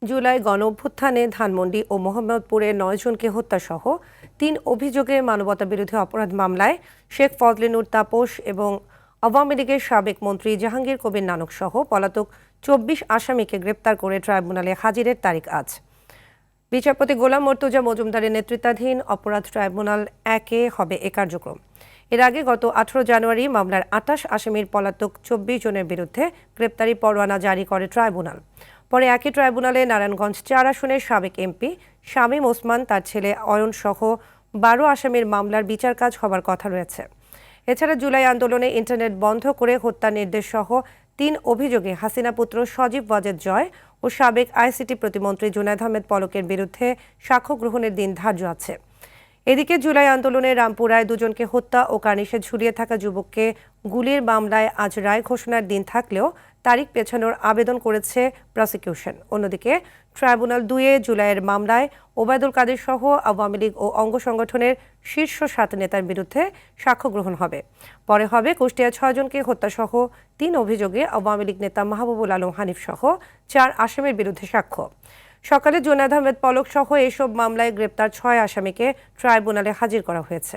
জুলাই গণঅভ্যুত্থানে ধানমন্ডি ও মোহাম্মদপুরে ৯ জনকে হত্যাসহ ৩ অভিযোগে মানবতাবিরোধী অপরাধ মামলায় শেখ ফজলে তাপস এবং আওয়ামী লীগের সাবেক মন্ত্রী জাহাঙ্গীর কবির নানক সহ পলাতক ২৪ আসামিকে গ্রেপ্তার করে ট্রাইব্যুনালে হাজিরের তারিখ আজ। বিচারপতি গোলাম মর্তুজা মজুমদারের নেতৃত্বাধীন অপরাধ ট্রাইব্যুনাল ১-এ হবে এ কার্যক্রম। এর আগে গত ১৮ জানুয়ারি মামলার ২৮ আসামির পলাতক ২৪ জনের বিরুদ্ধে গ্রেপ্তারি পরোয়ানা জারি করে ট্রাইব্যুনাল। পরে একই ট্রাইব্যুনালে নারায়ণগঞ্জ ৪ আসনের সাবেক এমপি শামীম ওসমান, তার ছেলে অয়ন সহ ১২ আসামির মামলার বিচার কাজ হবার কথা রয়েছে। এছাড়া জুলাই আন্দোলনে ইন্টারনেট বন্ধ করে হত্যার নির্দেশ সহ ৩ অভিযোগে হাসিনা পুত্র সজীব ওয়াজেদ জয় ও সাবেক আইসিটি প্রতিমন্ত্রী জুনায়েদ আহমেদ পলকের বিরুদ্ধে সাক্ষ্য গ্রহণের দিন ধার্য আছে। এদিকে জুলাই আন্দোলনে রামপুরায় ২ জনকে হত্যা ও কার্নিশে ঝুলিয়ে থাকা যুবককে গুলির মামলায় আজ রায় ঘোষণার দিন থাকলেও তারিখ পেছানোর আবেদন করেছে প্রসিকিউশন। অন্যদিকে ট্রাইব্যুনাল ২-এ জুলাইয়ের মামলায় ওবায়দুল কাদের সহ আওয়ামী লীগ ও অঙ্গ সংগঠনের শীর্ষ ৭ নেতার বিরুদ্ধে সাক্ষ্য গ্রহণ হবে। পরে হবে কুষ্টিয়া ৬ জনকে হত্যাসহ ৩ অভিযোগে আওয়ামী লীগ নেতা মাহবুবুল আলম হানিফ সহ ৪ আসামির বিরুদ্ধে সাক্ষ্য। সকালে জুনায়েদ আহমেদ পলক সহ এসব মামলায় গ্রেপ্তার ৬ আসামিকে ট্রাইব্যুনালে হাজির করা হয়েছে।